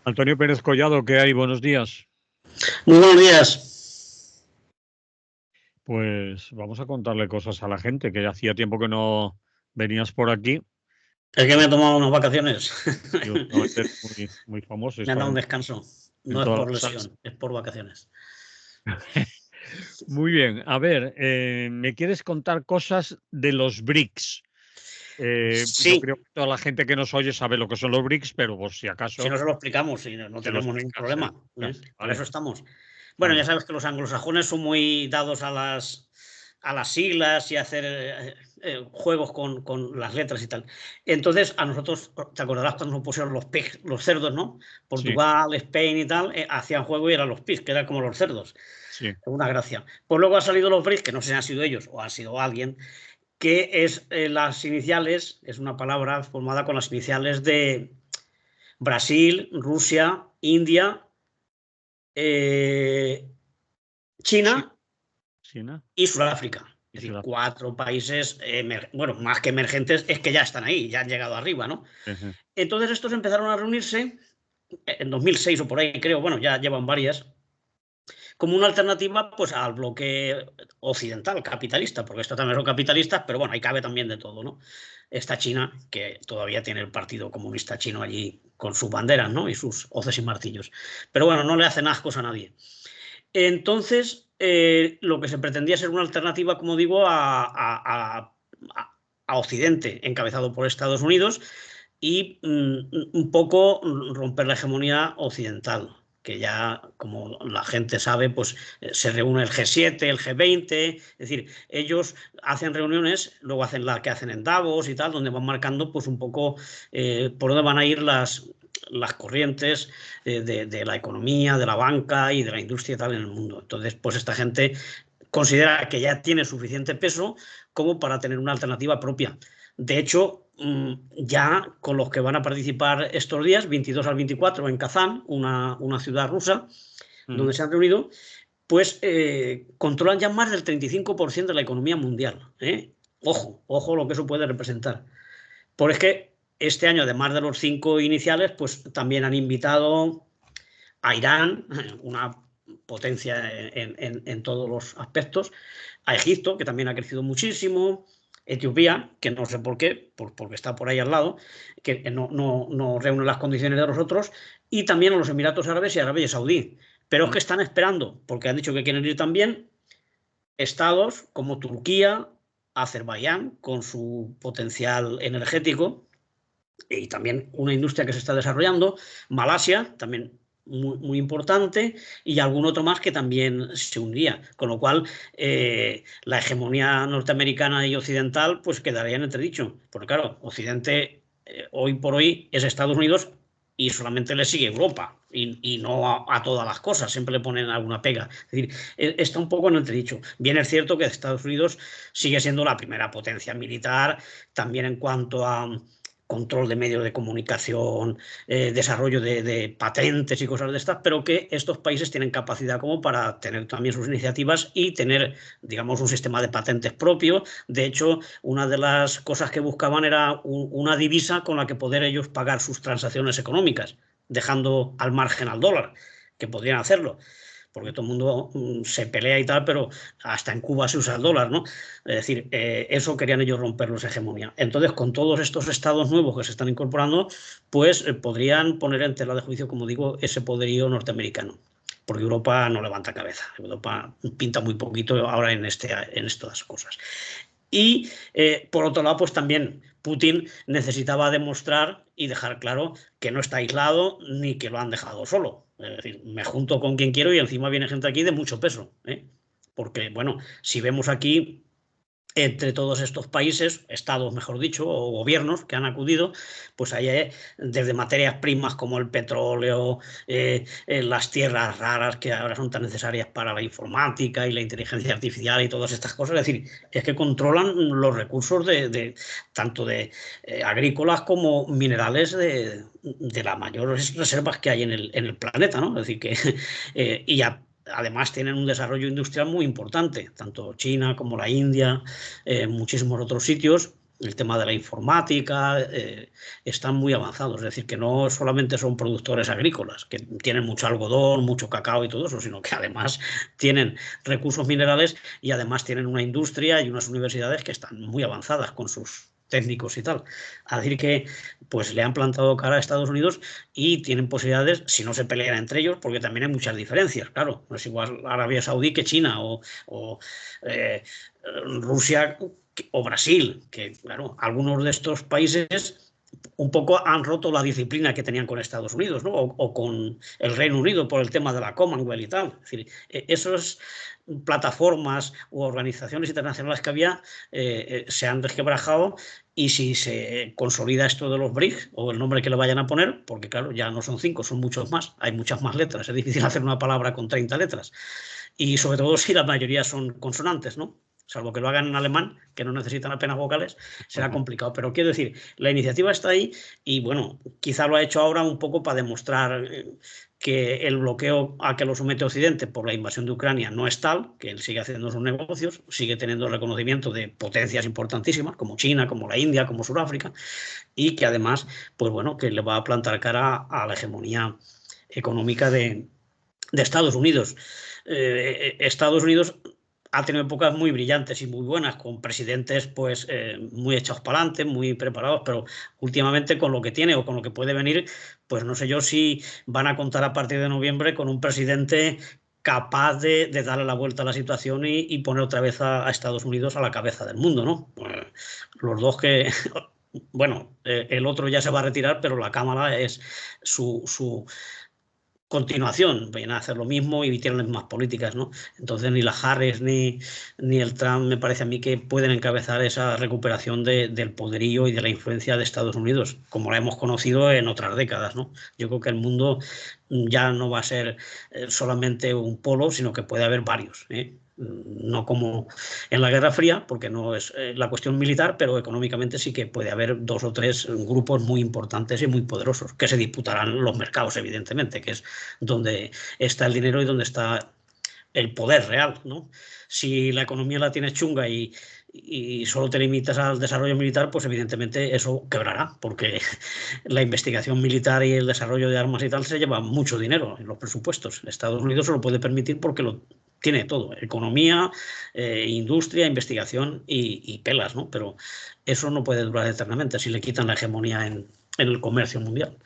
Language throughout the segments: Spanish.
Antonio Pérez Collado, ¿qué hay? Buenos días. Muy buenos días. Pues vamos a contarle cosas a la gente, que ya hacía tiempo que no venías por aquí. Es que me he tomado unas vacaciones. Y últimamente eres muy famoso. Me han Está dado un en, descanso. en No es todas por las salsas. lesión, es por vacaciones. Muy bien. A ver, ¿me quieres contar cosas de los BRICS? Yo Sí, creo que toda la gente que nos oye sabe lo que son los BRICS, pero por si si acaso no se lo explicamos, si no se lo tenemos ningún explicas. problema. Para Vale, eso estamos. Bueno, ya vale. sabes que los anglosajones son muy dados a las siglas y a hacer juegos con las letras y tal. Entonces, a nosotros, te acordarás cuando nos pusieron los pigs, los cerdos, ¿no? Sí, Portugal, Spain y tal, hacían juego y eran los pigs, que eran como los cerdos. sí, Una gracia. Pues luego han salido los BRICS, que no sé si han sido ellos o ha sido alguien, que es las iniciales, es una palabra formada con las iniciales de Brasil, Rusia, India, eh, sí, China China y Sudáfrica. y Es decir, Sudáfrica. 4 países, bueno, más que emergentes, es que ya están ahí, ya han llegado arriba, ¿no? Ejé. Entonces estos empezaron a reunirse en 2006 o por ahí, creo, bueno, ya llevan varias, como una alternativa pues al bloque occidental, capitalista, porque estos también son capitalistas, pero bueno, ahí cabe también de todo, ¿no? Está China, que todavía tiene el Partido Comunista Chino allí con sus banderas, ¿no? Y sus hoces y martillos. Pero bueno, no le hacen ascos a nadie. Entonces, lo que se pretendía ser una alternativa, como digo, a Occidente, encabezado por Estados Unidos, y un poco romper la hegemonía occidental, que ya, como la gente sabe, pues se reúne el G7, el G20, es decir, ellos hacen reuniones, luego hacen la que hacen en Davos y tal, donde van marcando pues un poco por dónde van a ir las corrientes de la economía, de la banca y de la industria y tal en el mundo. Entonces, pues esta gente considera que ya tiene suficiente peso como para tener una alternativa propia. De hecho, ya con los que van a participar estos días, 22 al 24, en Kazán, una ciudad rusa, Ujú. donde se han reunido, pues controlan ya más del 35% de la economía mundial. ¿Eh? Ojo, ojo lo que eso puede representar. Porque es que este año, además de los 5 iniciales, pues también han invitado a Irán, una potencia en todos los aspectos, a Egipto, que también ha crecido muchísimo, Etiopía, que no sé por qué, porque está por ahí al lado, que no reúne las condiciones de los otros, y también a los Emiratos Árabes y Arabia Saudí. Pero es que están esperando, porque han dicho que quieren ir también, estados como Turquía, Azerbaiyán, con su potencial energético, y también una industria que se está desarrollando, Malasia, también muy importante, y algún otro más que también se uniría, con lo cual la hegemonía norteamericana y occidental pues quedaría en entredicho, porque claro, Occidente hoy por hoy es Estados Unidos y solamente le sigue Europa y no a todas las cosas, siempre le ponen alguna pega. Es decir, está un poco en entredicho. Bien es cierto que Estados Unidos sigue siendo la primera potencia militar, también en cuanto a control de medios de comunicación, desarrollo de patentes y cosas de estas, pero que estos países tienen capacidad como para tener también sus iniciativas y tener, digamos, un sistema de patentes propio. De hecho, una de las cosas que buscaban era una divisa con la que poder ellos pagar sus transacciones económicas, dejando al margen al dólar, que podrían hacerlo porque todo el mundo se pelea y tal, pero hasta en Cuba se usa el dólar, ¿no? Es decir, eso querían ellos romper los hegemonía. Entonces, con todos estos estados nuevos que se están incorporando, pues podrían poner en tela de juicio, como digo, ese poderío norteamericano. Porque Europa no levanta cabeza. Europa pinta muy poquito ahora en estas cosas. Y por otro lado, pues también Putin necesitaba demostrar y dejar claro que no está aislado ni que lo han dejado solo. Es decir, me junto con quien quiero y encima viene gente aquí de mucho peso. ¿Eh? Porque, bueno, si vemos aquí entre todos estos países, estados mejor dicho, o gobiernos que han acudido, pues hay desde materias primas como el petróleo, las tierras raras que ahora son tan necesarias para la informática y la inteligencia artificial y todas estas cosas. Es decir, es que controlan los recursos tanto de agrícolas como minerales de las mayores reservas que hay en el planeta, ¿no? Es decir, que y ya además tienen un desarrollo industrial muy importante, tanto China como la India, muchísimos otros sitios, el tema de la informática, están muy avanzados. Es decir, que no solamente son productores agrícolas, que tienen mucho algodón, mucho cacao y todo eso, sino que además tienen recursos minerales y además tienen una industria y unas universidades que están muy avanzadas con sus técnicos y tal. A decir que pues le han plantado cara a Estados Unidos y tienen posibilidades, si no se pelean entre ellos, porque también hay muchas diferencias, claro. No es igual Arabia Saudí que China o Rusia o Brasil, que claro, algunos de estos países un poco han roto la disciplina que tenían con Estados Unidos, ¿no? O con el Reino Unido por el tema de la Commonwealth y tal. Es decir, esas plataformas u organizaciones internacionales que había se han resquebrajado, y si se consolida esto de los BRICS o el nombre que le vayan a poner, porque claro, ya no son 5, son muchos más, hay muchas más letras, es difícil hacer una palabra con 30 letras, y sobre todo si la mayoría son consonantes, ¿no? Salvo que lo hagan en alemán, que no necesitan apenas vocales, será complicado. Pero quiero decir, la iniciativa está ahí y bueno, quizá lo ha hecho ahora un poco para demostrar que el bloqueo a que lo somete Occidente por la invasión de Ucrania no es tal, que él sigue haciendo sus negocios, sigue teniendo el reconocimiento de potencias importantísimas como China, como la India, como Sudáfrica, y que además, pues bueno, que le va a plantar cara a la hegemonía económica de Estados Unidos. Estados Unidos ha tenido épocas muy brillantes y muy buenas, con presidentes pues muy echados para adelante, muy preparados, pero últimamente con lo que tiene o con lo que puede venir, pues no sé yo si van a contar a partir de noviembre con un presidente capaz de darle la vuelta a la situación y poner otra vez a Estados Unidos a la cabeza del mundo, ¿no? Los dos que... Bueno, el otro ya se va a retirar, pero la Cámara es su continuación, vayan a hacer lo mismo y tienen las mismas políticas, ¿no? Entonces ni la Harris ni el Trump me parece a mí que pueden encabezar esa recuperación del poderío y de la influencia de Estados Unidos, como la hemos conocido en otras décadas, ¿no? Yo creo que el mundo ya no va a ser solamente un polo, sino que puede haber varios, ¿eh? No como en la Guerra Fría, porque no es la cuestión militar, pero económicamente sí que puede haber 2 o 3 grupos muy importantes y muy poderosos, que se disputarán los mercados, evidentemente, que es donde está el dinero y donde está el poder real, ¿no? Si la economía la tienes chunga y solo te limitas al desarrollo militar, pues evidentemente eso quebrará, porque la investigación militar y el desarrollo de armas y tal se lleva mucho dinero en los presupuestos. Estados Unidos se lo puede permitir porque lo tiene todo: economía, industria, investigación y pelas, ¿no? Pero eso no puede durar eternamente si le quitan la hegemonía en el comercio mundial.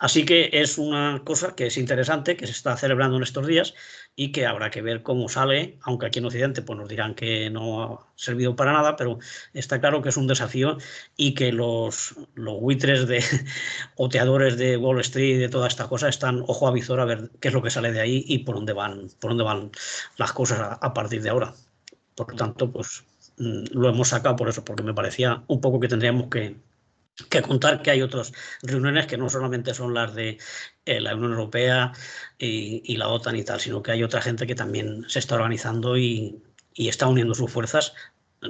Así que es una cosa que es interesante, que se está celebrando en estos días y que habrá que ver cómo sale, aunque aquí en Occidente pues nos dirán que no ha servido para nada, pero está claro que es un desafío y que los buitres de oteadores de Wall Street y de toda esta cosa están ojo a visor a ver qué es lo que sale de ahí y por dónde van las cosas a partir de ahora. Por lo tanto, pues lo hemos sacado por eso, porque me parecía un poco que tendríamos que contar que hay otras reuniones que no solamente son las de la Unión Europea y la OTAN y tal, sino que hay otra gente que también se está organizando y está uniendo sus fuerzas,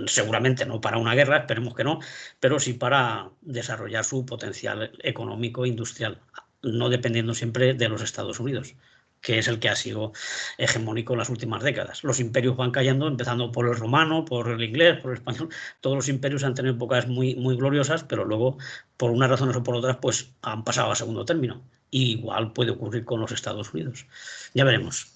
seguramente no para una guerra, esperemos que no, pero sí para desarrollar su potencial económico e industrial, no dependiendo siempre de los Estados Unidos, que es el que ha sido hegemónico en las últimas décadas. Los imperios van cayendo, empezando por el romano, por el inglés, por el español. Todos los imperios han tenido épocas muy, muy gloriosas, pero luego, por unas razones o por otras, pues han pasado a segundo término. Y igual puede ocurrir con los Estados Unidos. Ya veremos.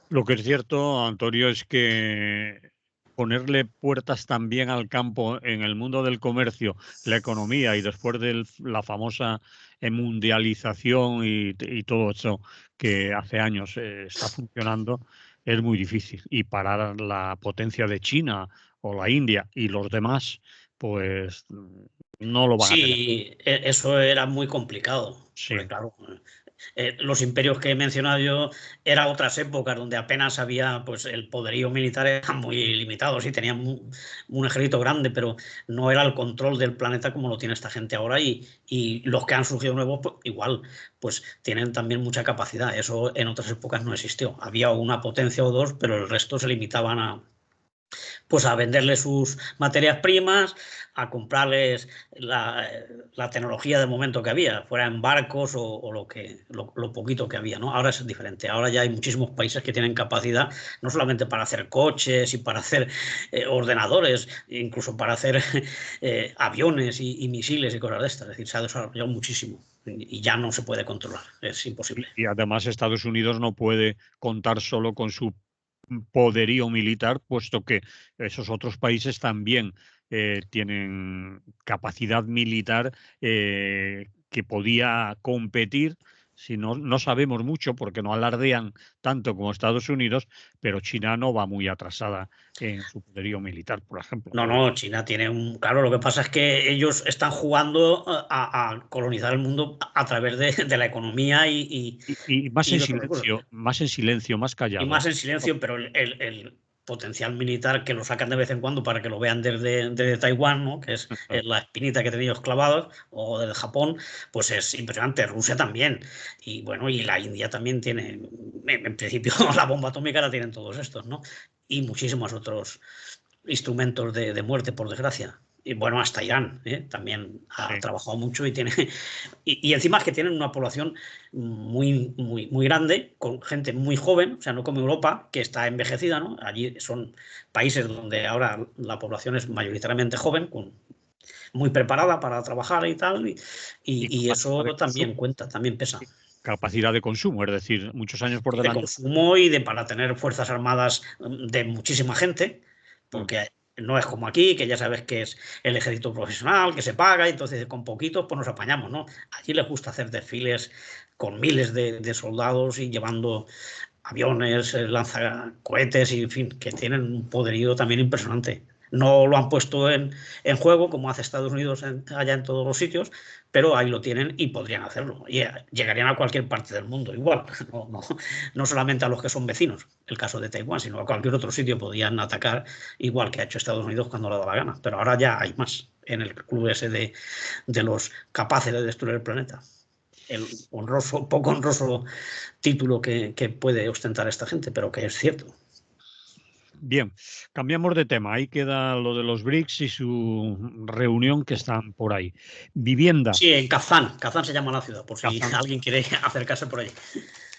Lo que es cierto, Antonio, es que ponerle puertas también al campo en el mundo del comercio, la economía y después de la famosa mundialización y todo eso que hace años está funcionando, es muy difícil. Y parar la potencia de China o la India y los demás, pues no lo van a tener. Sí, eso era muy complicado, Sí. porque claro, los imperios que he mencionado yo eran otras épocas donde apenas había, pues el poderío militar era muy limitado, sí, tenían un ejército grande, pero no era el control del planeta como lo tiene esta gente ahora, y los que han surgido nuevos, pues, igual, pues tienen también mucha capacidad. Eso en otras épocas no existió. Había una potencia o dos, pero el resto se limitaban Pues a venderles sus materias primas, a comprarles la tecnología del momento que había, fuera en barcos o lo poquito que había, ¿no? Ahora es diferente. Ahora ya hay muchísimos países que tienen capacidad no solamente para hacer coches y para hacer ordenadores, incluso para hacer aviones y misiles y cosas de estas. Es decir, se ha desarrollado muchísimo y ya no se puede controlar. Es imposible. Y además Estados Unidos no puede contar solo con su poderío militar, puesto que esos otros países también tienen capacidad militar que podía competir. Si no, no sabemos mucho porque no alardean tanto como Estados Unidos, pero China no va muy atrasada en su poderío militar, por ejemplo. No, China tiene un... Claro, lo que pasa es que ellos están jugando a colonizar el mundo a través de la economía Y más y en de otros recursos. silencio, más Y callado. más en silencio, pero el potencial militar que lo sacan de vez en cuando para que lo vean desde Taiwán, ¿no? Que es la espinita que tienen ellos clavados, o desde Japón, pues es impresionante. Rusia también. Y bueno, y la India también tiene, en principio, la bomba atómica la tienen todos estos, ¿no? Y muchísimos otros instrumentos de muerte, por desgracia. Y bueno, hasta Irán también ha trabajado mucho y tiene. Y encima es que tienen una población muy grande, con gente muy joven, o sea, no como Europa, que está envejecida, ¿no? Allí son países donde ahora la población es mayoritariamente joven, muy preparada para trabajar y tal, y eso también cuenta, también pesa. Capacidad de consumo, es decir, muchos años por Y de delante. consumo y para tener fuerzas armadas de muchísima gente, porque no es como aquí, que ya sabes que es el ejército profesional, que se paga, y entonces con poquitos pues nos apañamos, ¿no? Allí les gusta hacer desfiles con miles de soldados y llevando aviones, lanzacohetes y en fin, que tienen un poderío también impresionante. No lo han puesto en juego como hace Estados Unidos allá en todos los sitios, pero ahí lo tienen y podrían hacerlo. Y llegarían a cualquier parte del mundo igual, no solamente a los que son vecinos, el caso de Taiwán, sino a cualquier otro sitio podían atacar igual que ha hecho Estados Unidos cuando le da la gana. Pero ahora ya hay más en el club ese de los capaces de destruir el planeta. El honroso, poco honroso título que puede ostentar esta gente, pero que es cierto. Bien, cambiamos de tema. Ahí queda lo de los BRICS y su reunión que están por ahí. Vivienda. Sí, en Kazán. Kazán se llama la ciudad, por si Kazán. alguien quiere acercarse por allí.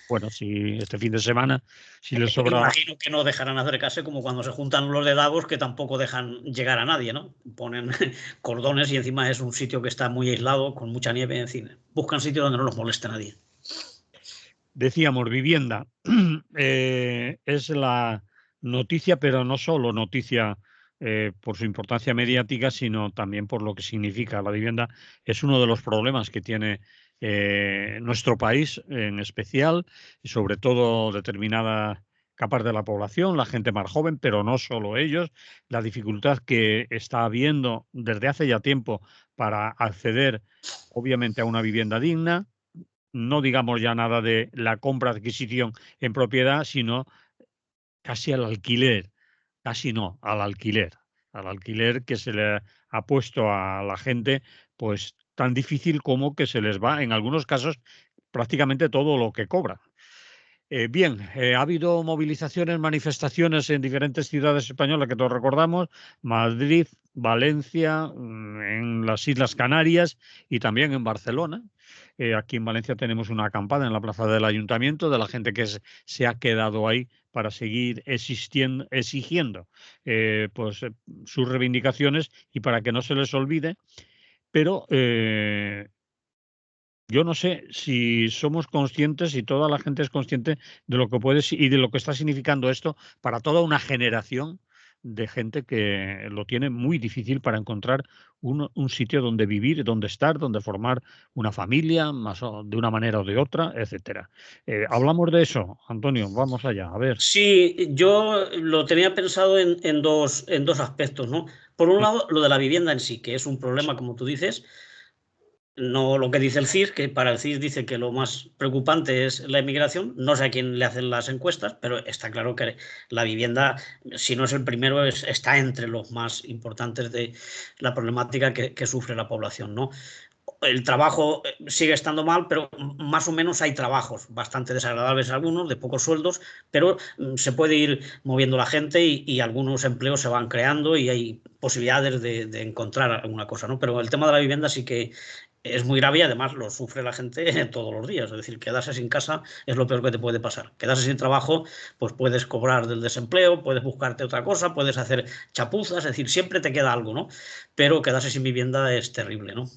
Bueno, si este fin de semana, si les sobra. Imagino que no dejarán acercarse como cuando se juntan los de Davos, que tampoco dejan llegar a nadie, ¿no? Ponen cordones y encima es un sitio que está muy aislado, con mucha nieve encima. Buscan sitios donde no los moleste nadie. Decíamos, vivienda. Es la noticia, pero no solo noticia por su importancia mediática, sino también por lo que significa. La vivienda es uno de los problemas que tiene nuestro país en especial, y sobre todo determinadas capas de la población, la gente más joven, pero no solo ellos, la dificultad que está habiendo desde hace ya tiempo para acceder, obviamente, a una vivienda digna. No digamos ya nada de la compra, adquisición en propiedad, sino casi al alquiler, casi no, al alquiler que se le ha puesto a la gente, pues tan difícil como que se les va, en algunos casos, prácticamente todo lo que cobra. Bien, ha habido movilizaciones, manifestaciones en diferentes ciudades españolas que todos recordamos, Madrid, Valencia, en las Islas Canarias y también en Barcelona. Aquí en Valencia tenemos una acampada en la plaza del Ayuntamiento de la gente que se ha quedado ahí para seguir exigiendo pues, sus reivindicaciones y para que no se les olvide. Pero yo no sé si somos conscientes, si toda la gente es consciente de lo que puede y de lo que está significando esto para toda una generación de gente que lo tiene muy difícil para encontrar un sitio donde vivir, donde estar, donde formar una familia, de una manera o de otra, etcétera. Hablamos de eso, Antonio, vamos allá, a ver. Sí, yo lo tenía pensado en dos aspectos, ¿no? Por un lado, lo de la vivienda en sí, que es un problema, como tú dices, no lo que dice el CIS, que para el CIS dice que lo más preocupante es la inmigración. No sé a quién le hacen las encuestas, pero está claro que la vivienda, si no es el primero, está entre los más importantes de la problemática que sufre la población, ¿no? el trabajo sigue estando mal, pero más o menos hay trabajos bastante desagradables algunos, de pocos sueldos, pero se puede ir moviendo la gente y algunos empleos se van creando y hay posibilidades de encontrar alguna cosa, ¿no? Pero el tema de la vivienda sí que es muy grave y además lo sufre la gente todos los días. Es decir, quedarse sin casa es lo peor que te puede pasar. Quedarse sin trabajo, pues puedes cobrar del desempleo, puedes buscarte otra cosa, puedes hacer chapuzas, es decir, siempre te queda algo, ¿no? Pero quedarse sin vivienda es terrible, ¿no?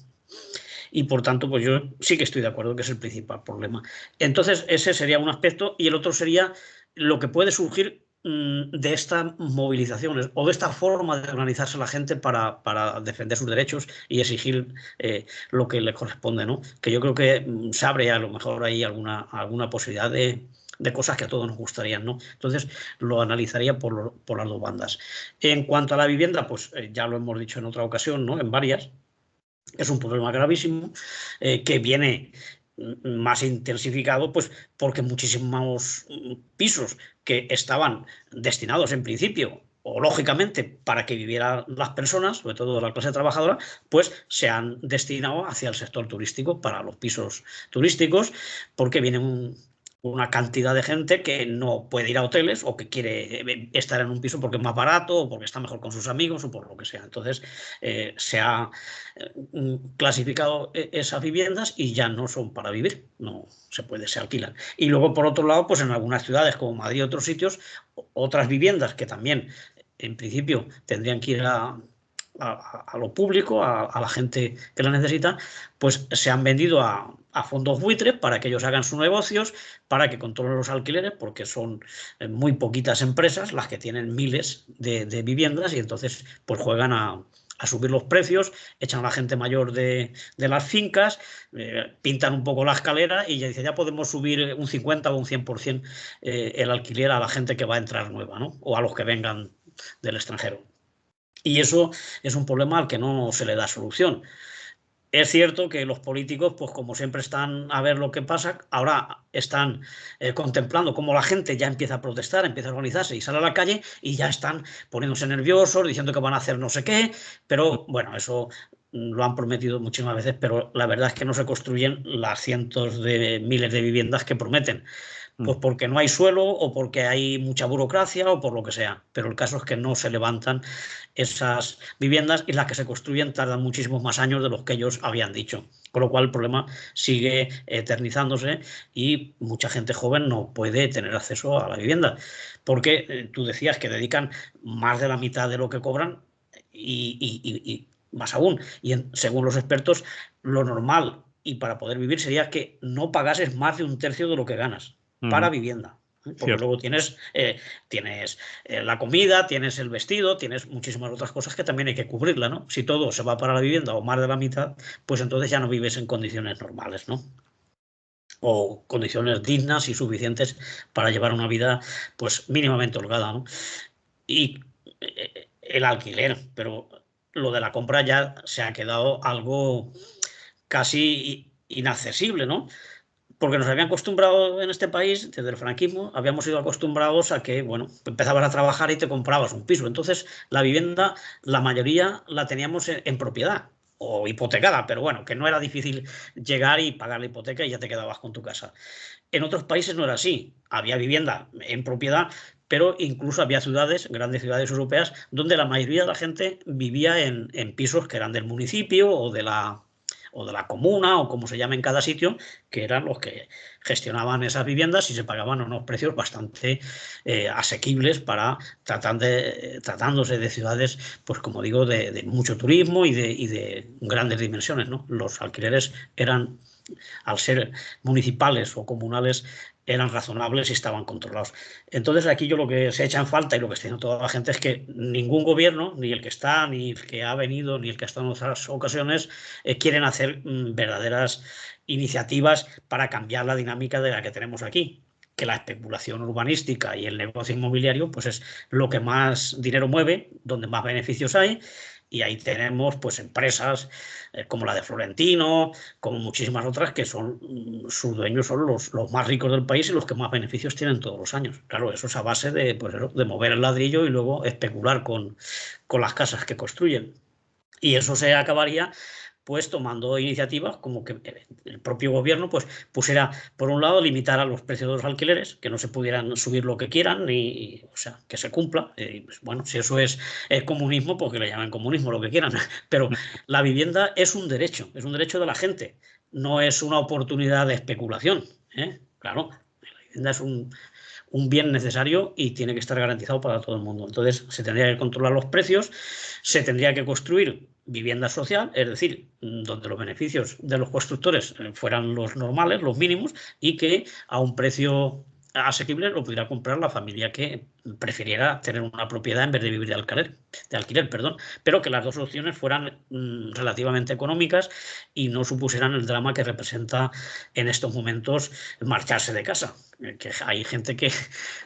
Y por tanto, pues yo sí que estoy de acuerdo que es el principal problema. Entonces, ese sería un aspecto y el otro sería lo que puede surgir de estas movilizaciones o de esta forma de organizarse la gente para defender sus derechos y exigir lo que les corresponde, ¿no? Que yo creo que se abre a lo mejor ahí alguna posibilidad de cosas que a todos nos gustarían, ¿no? Entonces lo analizaría por las dos bandas. En cuanto a la vivienda, pues ya lo hemos dicho en otra ocasión, ¿no? En varias. Es un problema gravísimo que viene más intensificado, pues porque muchísimos pisos que estaban destinados en principio o lógicamente para que vivieran las personas, sobre todo la clase trabajadora, pues se han destinado hacia el sector turístico, para los pisos turísticos, porque viene una cantidad de gente que no puede ir a hoteles o que quiere estar en un piso porque es más barato o porque está mejor con sus amigos o por lo que sea. Entonces se ha clasificado esas viviendas y ya no son para vivir, no se puede, se alquilan. Y luego, por otro lado, pues en algunas ciudades como Madrid y otros sitios, otras viviendas que también en principio tendrían que ir a lo público, a la gente que la necesita, pues se han vendido a fondos buitres para que ellos hagan sus negocios, para que controlen los alquileres, porque son muy poquitas empresas las que tienen miles de viviendas y entonces pues juegan a subir los precios, echan a la gente mayor de las fincas, pintan un poco la escalera y ya dice, ya podemos subir un 50 o un 100% el alquiler a la gente que va a entrar nueva, ¿no? O a los que vengan del extranjero. Y eso es un problema al que no se le da solución. Es cierto que los políticos, pues como siempre están a ver lo que pasa, ahora están contemplando cómo la gente ya empieza a protestar, empieza a organizarse y sale a la calle y ya están poniéndose nerviosos, diciendo que van a hacer no sé qué, pero bueno, eso lo han prometido muchísimas veces, pero la verdad es que no se construyen las cientos de miles de viviendas que prometen. Pues porque no hay suelo o porque hay mucha burocracia o por lo que sea. Pero el caso es que no se levantan esas viviendas y las que se construyen tardan muchísimos más años de los que ellos habían dicho. Con lo cual el problema sigue eternizándose y mucha gente joven no puede tener acceso a la vivienda. Porque tú decías que dedican más de la mitad de lo que cobran y más aún. Y según los expertos, lo normal y para poder vivir sería que no pagases más de un tercio de lo que ganas para vivienda. Porque Cierto. luego tienes la comida, tienes el vestido, tienes muchísimas otras cosas que también hay que cubrirla, ¿no? Si todo se va para la vivienda o más de la mitad, pues entonces ya no vives en condiciones normales, ¿no? O condiciones dignas y suficientes para llevar una vida, pues mínimamente holgada, ¿no? Y el alquiler, pero lo de la compra ya se ha quedado algo casi inaccesible, ¿no? Porque nos habían acostumbrado en este país, desde el franquismo, habíamos sido acostumbrados a que, bueno, empezabas a trabajar y te comprabas un piso. Entonces, la vivienda, la mayoría la teníamos en propiedad o hipotecada, pero bueno, que no era difícil llegar y pagar la hipoteca y ya te quedabas con tu casa. En otros países no era así. Había vivienda en propiedad, pero incluso había ciudades, grandes ciudades europeas, donde la mayoría de la gente vivía en pisos que eran del municipio o de la comuna o como se llama en cada sitio, que eran los que gestionaban esas viviendas y se pagaban unos precios bastante asequibles para tratándose de ciudades, pues como digo, de mucho turismo y de grandes dimensiones, ¿no? Los alquileres eran, al ser municipales o comunales, eran razonables y estaban controlados. Entonces aquí yo lo que se echa en falta y lo que está diciendo toda la gente es que ningún gobierno, ni el que está, ni el que ha venido, ni el que ha estado en otras ocasiones, quieren hacer verdaderas iniciativas para cambiar la dinámica de la que tenemos aquí, que la especulación urbanística y el negocio inmobiliario pues es lo que más dinero mueve, donde más beneficios hay. Y ahí tenemos pues empresas como la de Florentino, como muchísimas otras que son, sus dueños son los más ricos del país y los que más beneficios tienen todos los años. Claro, eso es a base de, pues eso, de mover el ladrillo y luego especular con las casas que construyen. Y eso se acabaría pues tomando iniciativas como que el propio gobierno pues pusiera, por un lado, limitar a los precios de los alquileres, que no se pudieran subir lo que quieran, o sea, que se cumpla. Pues, bueno, si eso es comunismo, pues que le llamen comunismo, lo que quieran. Pero la vivienda es un derecho de la gente, no es una oportunidad de especulación. Claro, la vivienda es un bien necesario y tiene que estar garantizado para todo el mundo. Entonces, se tendría que controlar los precios, se tendría que construir vivienda social, es decir, donde los beneficios de los constructores fueran los normales, los mínimos, y que a un precio asequible lo pudiera comprar la familia que prefiriera tener una propiedad en vez de vivir de alquiler, perdón, pero que las dos opciones fueran relativamente económicas y no supusieran el drama que representa en estos momentos marcharse de casa, que hay gente que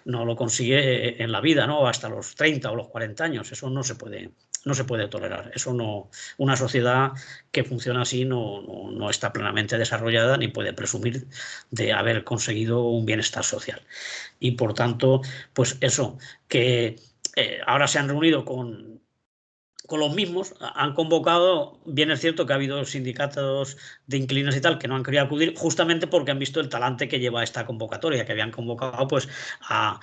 no lo consigue en la vida, ¿no? Hasta los 30 o los 40 años, eso no se puede tolerar. Eso no, una sociedad que funciona así no está plenamente desarrollada ni puede presumir de haber conseguido un bienestar social. Y por tanto, pues eso, que ahora se han reunido con los mismos, han convocado, bien es cierto que ha habido sindicatos de inquilinos y tal que no han querido acudir justamente porque han visto el talante que lleva esta convocatoria, que habían convocado pues a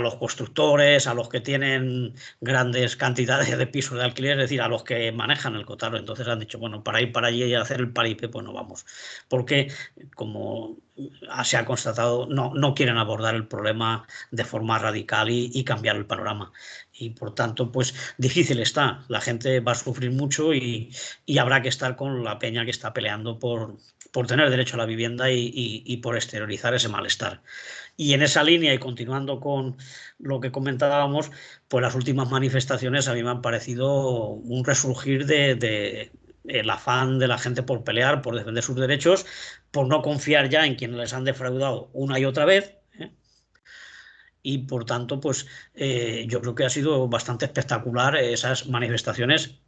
los constructores, a los que tienen grandes cantidades de pisos de alquiler, es decir, a los que manejan el cotarro. Entonces han dicho, bueno, para ir para allí y hacer el paripé, pues no vamos, porque como se ha constatado, no quieren abordar el problema de forma radical y cambiar el panorama. Y por tanto, pues difícil está. La gente va a sufrir mucho y habrá que estar con la peña que está peleando por tener derecho a la vivienda y por exteriorizar ese malestar. Y en esa línea, y continuando con lo que comentábamos, pues las últimas manifestaciones a mí me han parecido un resurgir de el afán de la gente por pelear, por defender sus derechos, por no confiar ya en quienes les han defraudado una y otra vez. Y por tanto, pues yo creo que ha sido bastante espectacular esas manifestaciones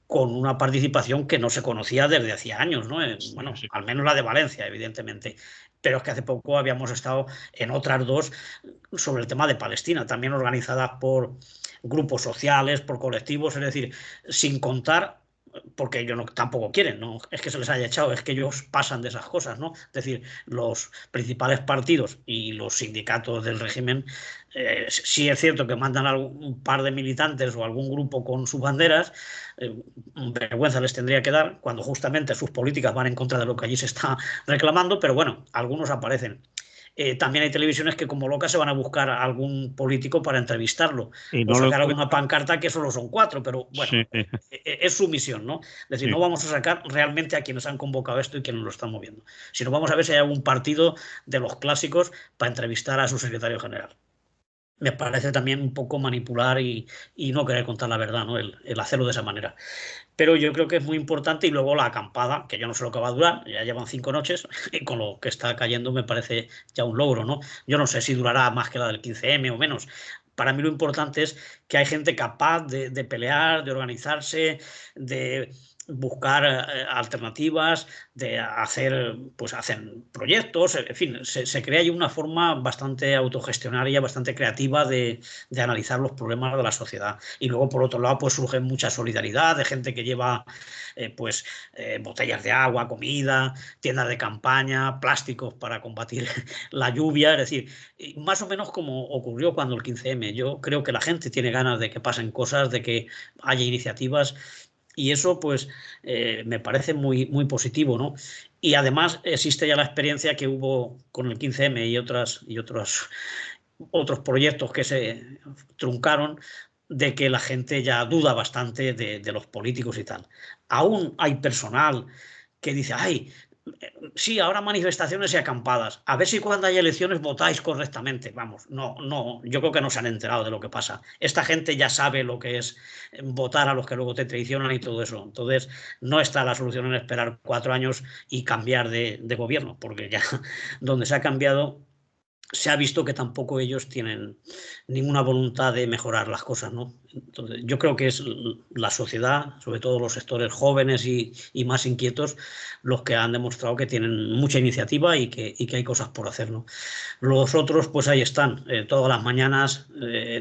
con una participación que no se conocía desde hacía años, ¿no? Bueno, Sí. al menos la de Valencia, evidentemente. Pero es que hace poco habíamos estado en otras dos sobre el tema de Palestina, también organizadas por grupos sociales, por colectivos, es decir, sin contar porque ellos tampoco quieren, no es que se les haya echado, es que ellos pasan de esas cosas, ¿no? Es decir, los principales partidos y los sindicatos del régimen, sí es cierto que mandan un par de militantes o algún grupo con sus banderas, vergüenza les tendría que dar cuando justamente sus políticas van en contra de lo que allí se está reclamando, pero bueno, algunos aparecen. También hay televisiones que como locas se van a buscar a algún político para entrevistarlo Y o no lo sacar alguna pancarta que solo son 4, pero bueno, Sí, es su misión, ¿no? Es decir, sí. no vamos a sacar realmente a quienes han convocado esto y quienes lo están moviendo, sino vamos a ver si hay algún partido de los clásicos para entrevistar a su secretario general. Me parece también un poco manipular y no querer contar la verdad, ¿no? El hacerlo de esa manera. Pero yo creo que es muy importante y luego la acampada, que yo no sé lo que va a durar, ya llevan 5 noches y con lo que está cayendo me parece ya un logro, ¿no? Yo no sé si durará más que la del 15M o menos. Para mí lo importante es que hay gente capaz de pelear, de organizarse, de buscar alternativas, de hacer, pues hacen proyectos, en fin, se crea ahí una forma bastante autogestionaria, bastante creativa de analizar los problemas de la sociedad. Y luego, por otro lado, pues surge mucha solidaridad de gente que lleva botellas de agua, comida, tiendas de campaña, plásticos para combatir la lluvia, es decir, más o menos como ocurrió cuando el 15M. Yo creo que la gente tiene ganas de que pasen cosas, de que haya iniciativas y eso pues me parece muy, muy positivo, ¿no? Y además existe ya la experiencia que hubo con el 15M y otros proyectos que se truncaron, de que la gente ya duda bastante de los políticos y tal. Aún hay personal que dice, ay, sí, ahora manifestaciones y acampadas. A ver si cuando haya elecciones votáis correctamente. Vamos, no, yo creo que no se han enterado de lo que pasa. Esta gente ya sabe lo que es votar a los que luego te traicionan y todo eso. Entonces, no está la solución en esperar 4 años y cambiar de gobierno, porque ya donde se ha cambiado se ha visto que tampoco ellos tienen ninguna voluntad de mejorar las cosas, ¿no? Entonces, yo creo que es la sociedad, sobre todo los sectores jóvenes y más inquietos, los que han demostrado que tienen mucha iniciativa y que hay cosas por hacer, ¿no? Los otros, pues ahí están, todas las mañanas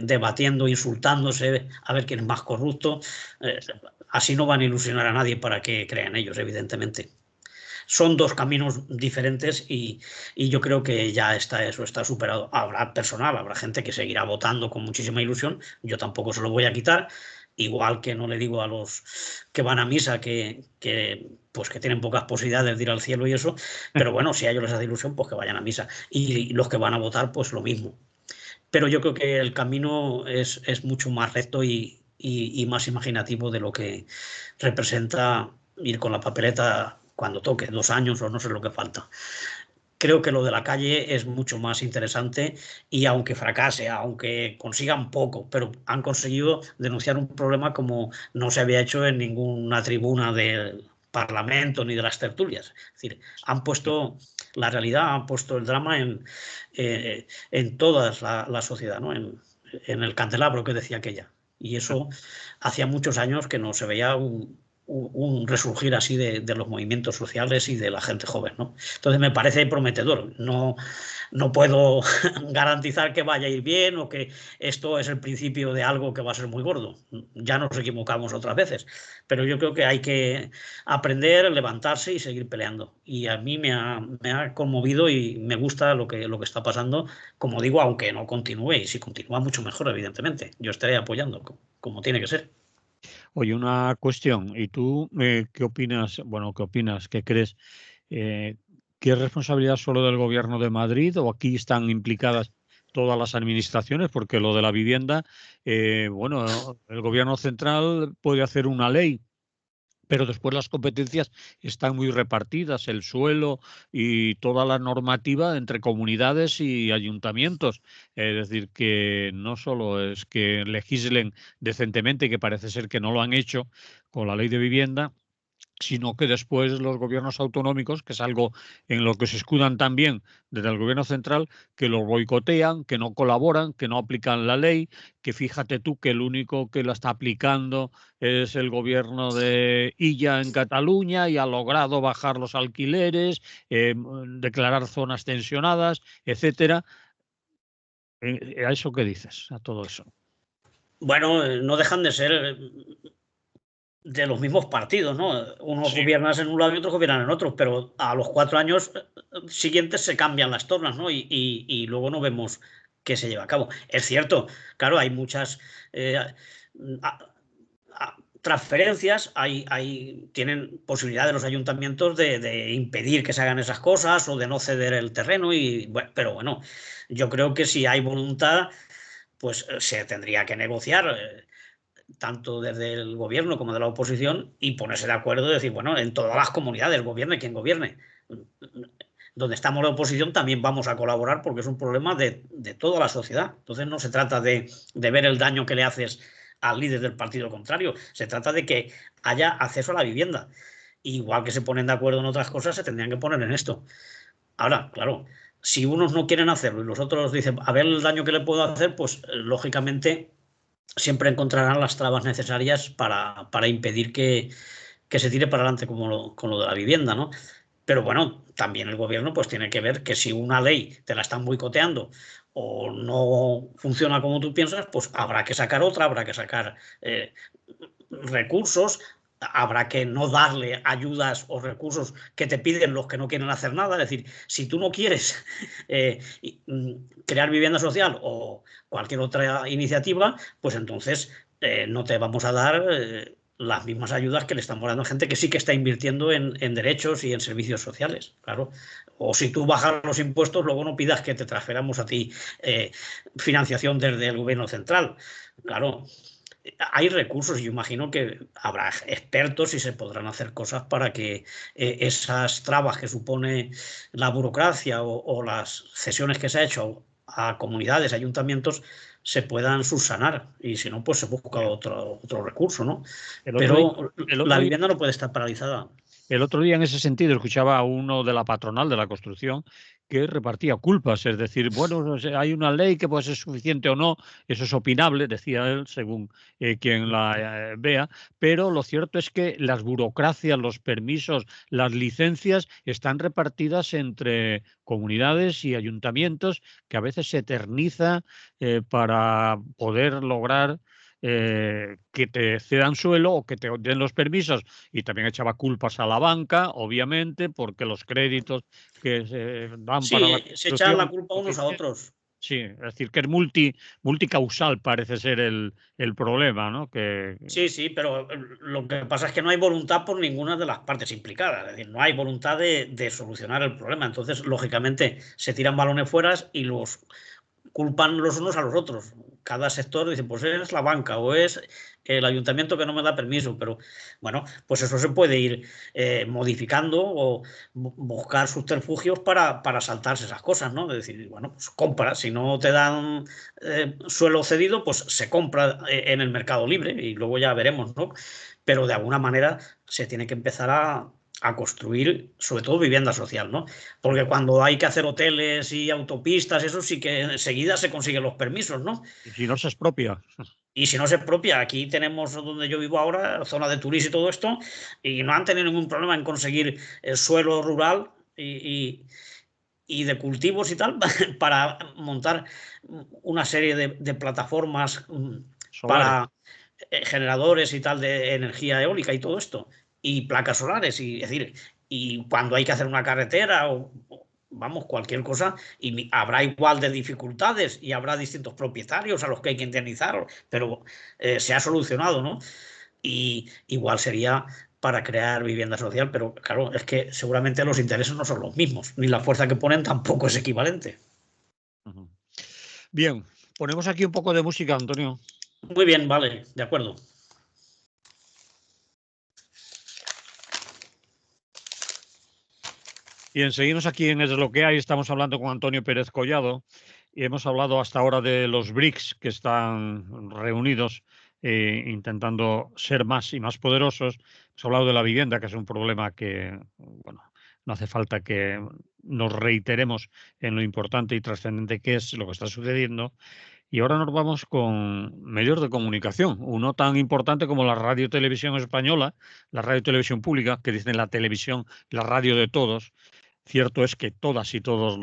debatiendo, insultándose, a ver quién es más corrupto. Así no van a ilusionar a nadie para que crean ellos, evidentemente. Son dos caminos diferentes y yo creo que ya eso está superado. Habrá personal, habrá gente que seguirá votando con muchísima ilusión. Yo tampoco se lo voy a quitar. Igual que no le digo a los que van a misa pues que tienen pocas posibilidades de ir al cielo y eso, pero bueno, si a ellos les hace ilusión, pues que vayan a misa. Y los que van a votar, pues lo mismo. Pero yo creo que el camino es mucho más recto y más imaginativo de lo que representa ir con la papeleta cuando toque, 2 años o no sé lo que falta. Creo que lo de la calle es mucho más interesante y aunque fracase, aunque consigan poco, pero han conseguido denunciar un problema como no se había hecho en ninguna tribuna del Parlamento ni de las tertulias. Es decir, han puesto la realidad, han puesto el drama en toda la sociedad, ¿no? En el candelabro que decía aquella. Y eso hacía muchos años que no se veía un resurgir así de los movimientos sociales y de la gente joven, ¿no? Entonces me parece prometedor. No puedo garantizar que vaya a ir bien o que esto es el principio de algo que va a ser muy gordo. Ya nos equivocamos otras veces, pero yo creo que hay que aprender, levantarse y seguir peleando. Y a mí me ha conmovido y me gusta lo que está pasando, como digo, aunque no continúe, y si continúa mucho mejor, evidentemente. Yo estaré apoyando, como tiene que ser. Oye, una cuestión, ¿y tú qué opinas? Bueno, ¿qué opinas? ¿Qué crees? Eh, ¿Qué es responsabilidad solo del Gobierno de Madrid o aquí están implicadas todas las administraciones? Porque lo de la vivienda, bueno, el Gobierno central puede hacer una ley, pero después las competencias están muy repartidas, el suelo y toda la normativa entre comunidades y ayuntamientos. Es decir, que no solo es que legislen decentemente, que parece ser que no lo han hecho con la ley de vivienda, sino que después los gobiernos autonómicos, que es algo en lo que se escudan también desde el gobierno central, que los boicotean, que no colaboran, que no aplican la ley, que fíjate tú que el único que la está aplicando es el gobierno de Illa en Cataluña y ha logrado bajar los alquileres, declarar zonas tensionadas, etcétera. ¿A eso qué dices? A todo eso. Bueno, no dejan de ser de los mismos partidos, ¿no? Unos Sí. gobiernan en un lado y otros gobiernan en otro, pero a los 4 años siguientes se cambian las tornas, ¿no? Y luego no vemos qué se lleva a cabo. Es cierto, claro, hay muchas transferencias, tienen posibilidad de los ayuntamientos de impedir que se hagan esas cosas o de no ceder el terreno, bueno, pero bueno, yo creo que si hay voluntad, pues se tendría que negociar. Tanto desde el gobierno como de la oposición y ponerse de acuerdo y decir, bueno, en todas las comunidades, gobierne quien gobierne. Donde estamos la oposición también vamos a colaborar porque es un problema de toda la sociedad. Entonces no se trata de ver el daño que le haces al líder del partido contrario, se trata de que haya acceso a la vivienda. Igual que se ponen de acuerdo en otras cosas, se tendrían que poner en esto. Ahora, claro, si unos no quieren hacerlo y los otros dicen, a ver el daño que le puedo hacer, pues lógicamente siempre encontrarán las trabas necesarias para impedir que se tire para adelante con lo de la vivienda, ¿no? Pero bueno, también el gobierno pues tiene que ver que si una ley te la están boicoteando o no funciona como tú piensas, pues habrá que sacar otra, habrá que sacar recursos, habrá que no darle ayudas o recursos que te piden los que no quieren hacer nada. Es decir, si tú no quieres crear vivienda social o cualquier otra iniciativa, pues entonces no te vamos a dar las mismas ayudas que le estamos dando a gente que sí que está invirtiendo en derechos y en servicios sociales, claro. O si tú bajas los impuestos, luego no pidas que te transferamos a ti financiación desde el gobierno central. Claro, hay recursos y yo imagino que habrá expertos y se podrán hacer cosas para que esas trabas que supone la burocracia o las cesiones que se ha hecho a comunidades, ayuntamientos, se puedan subsanar. Y si no, pues se busca otro recurso, ¿no? El otro día, Pero el la otro día vivienda no puede estar paralizada. El otro día, en ese sentido, escuchaba a uno de la patronal de la construcción que repartía culpas, es decir, bueno, no sé, hay una ley que puede ser suficiente o no, eso es opinable, decía él, según quien la vea, pero lo cierto es que las burocracias, los permisos, las licencias están repartidas entre comunidades y ayuntamientos, que a veces se eterniza para poder lograr que te cedan suelo o que te den los permisos, y también echaba culpas a la banca, obviamente, porque los créditos que se dan para la Sí, se echan la construcción culpa unos a suficientes. otros. Sí, es decir, que es multicausal parece ser el problema, ¿no? Que Sí, sí, pero lo que pasa es que no hay voluntad por ninguna de las partes implicadas. Es decir, no hay voluntad de solucionar el problema. Entonces, lógicamente, se tiran balones fuera y los culpan los unos a los otros. Cada sector dice, pues es la banca o es el ayuntamiento que no me da permiso, pero bueno, pues eso se puede ir modificando o buscar subterfugios para saltarse esas cosas, ¿no? Es decir, bueno, pues compra, si no te dan suelo cedido, pues se compra en el mercado libre y luego ya veremos, ¿no? Pero de alguna manera se tiene que empezar a construir, sobre todo vivienda social, ¿no? Porque cuando hay que hacer hoteles y autopistas, eso sí que enseguida se consiguen los permisos, ¿no? y si no se expropia. Y si no se expropia, aquí tenemos donde yo vivo ahora, zona de turismo y todo esto, y no han tenido ningún problema en conseguir el suelo rural y de cultivos y tal para montar una serie de plataformas Solares. para generadores y tal de energía eólica y todo esto, y placas solares, y es decir, y cuando hay que hacer una carretera o vamos, cualquier cosa, y habrá igual de dificultades y habrá distintos propietarios a los que hay que indemnizar, pero se ha solucionado, ¿no? Y igual sería para crear vivienda social, pero claro, es que seguramente los intereses no son los mismos, ni la fuerza que ponen tampoco es equivalente. Ujú. Bien, ponemos aquí un poco de música, Antonio. Muy bien, vale, de acuerdo. Bien, seguimos aquí en Es lo que hay. Estamos hablando con Antonio Pérez Collado y hemos hablado hasta ahora de los BRICS que están reunidos intentando ser más y más poderosos. Hemos hablado de la vivienda, que es un problema que, bueno, no hace falta que nos reiteremos en lo importante y trascendente que es lo que está sucediendo. Y ahora nos vamos con medios de comunicación, uno tan importante como la Radio Televisión Española, la Radio Televisión Pública, que dicen la televisión, la radio de todos. Cierto es que todas y todos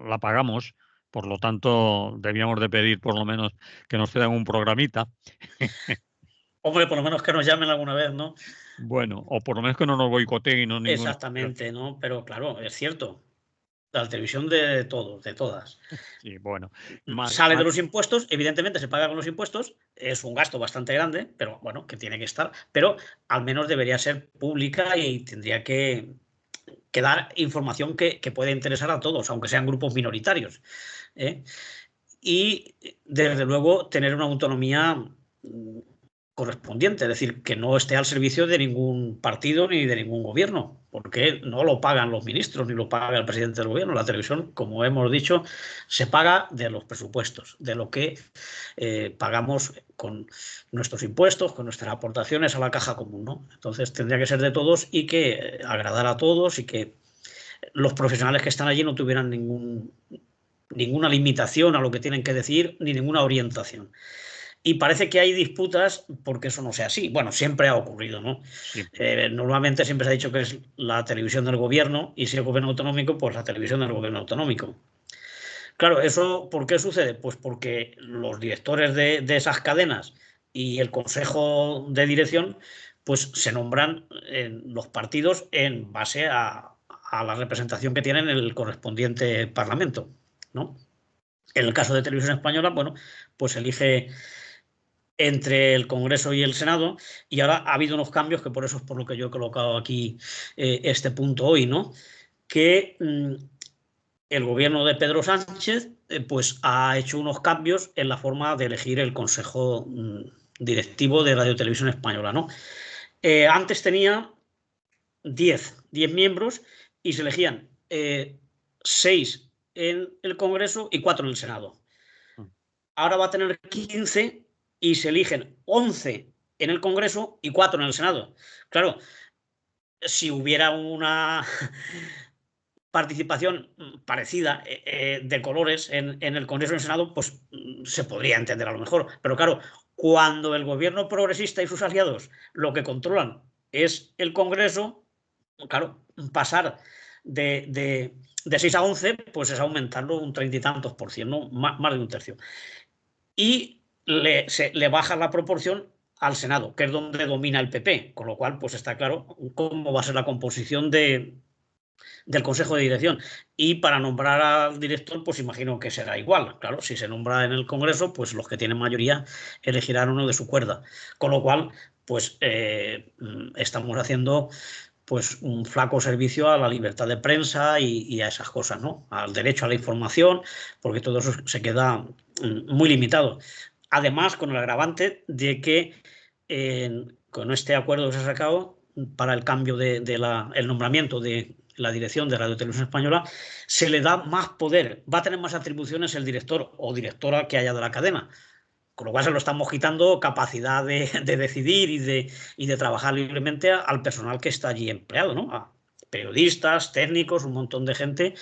la pagamos, por lo tanto debíamos de pedir por lo menos que nos cedan un programita. Hombre, por lo menos que nos llamen alguna vez, ¿no? Bueno, o por lo menos que no nos boicoteen y no ninguna. Exactamente, ¿no? Pero claro, es cierto. La televisión de todos, de todas. Sí, bueno, mal, Sale de mal. los impuestos, evidentemente se paga con los impuestos, es un gasto bastante grande, pero bueno, que tiene que estar, pero al menos debería ser pública y tendría que dar información que puede interesar a todos, aunque sean grupos minoritarios. ¿Eh? Y desde luego tener una autonomía correspondiente, es decir, que no esté al servicio de ningún partido ni de ningún gobierno, porque no lo pagan los ministros ni lo paga el presidente del gobierno. La televisión, como hemos dicho, se paga de los presupuestos, de lo que pagamos con nuestros impuestos, con nuestras aportaciones a la caja común, ¿no? Entonces tendría que ser de todos y que agradar a todos y que los profesionales que están allí no tuvieran ninguna limitación a lo que tienen que decir ni ninguna orientación. Y parece que hay disputas porque eso no sea así. Bueno, siempre ha ocurrido, ¿no? Siempre. Normalmente siempre se ha dicho que es la televisión del gobierno y si el gobierno autonómico, pues la televisión del gobierno autonómico. Claro, ¿eso por qué sucede? Pues porque los directores de esas cadenas y el consejo de dirección, pues se nombran en los partidos en base a la representación que tienen en el correspondiente parlamento, ¿no? En el caso de Televisión Española, bueno, pues elige entre el Congreso y el Senado, y ahora ha habido unos cambios, que por eso es por lo que yo he colocado aquí este punto hoy, ¿no? Que el gobierno de Pedro Sánchez pues ha hecho unos cambios en la forma de elegir el Consejo Directivo de Radio Televisión Española, ¿no? Antes tenía 10 miembros y se elegían 6 en el Congreso y 4 en el Senado. Ahora va a tener 15 y se eligen 11 en el Congreso y 4 en el Senado. Claro, si hubiera una participación parecida de colores en el Congreso y en el Senado, pues se podría entender a lo mejor. Pero claro, cuando el gobierno progresista y sus aliados lo que controlan es el Congreso, claro, pasar de 6 a 11, pues es aumentarlo un 30 y tantos por ciento, ¿no? Más de un tercio. Y le baja la proporción al Senado, que es donde domina el PP, con lo cual pues está claro cómo va a ser la composición del Consejo de Dirección. Y para nombrar al director, pues imagino que será igual. Claro, si se nombra en el Congreso, pues los que tienen mayoría elegirán uno de su cuerda. Con lo cual, pues estamos haciendo pues un flaco servicio a la libertad de prensa y a esas cosas, ¿no? Al derecho a la información, porque todo eso se queda muy limitado. Además, con el agravante de que con este acuerdo que se ha sacado para el cambio el nombramiento de la dirección de Radio Televisión Española, se le da más poder, va a tener más atribuciones el director o directora que haya de la cadena. Con lo cual se lo estamos quitando capacidad de decidir y de trabajar libremente al personal que está allí empleado, ¿no? A periodistas, técnicos, un montón de gente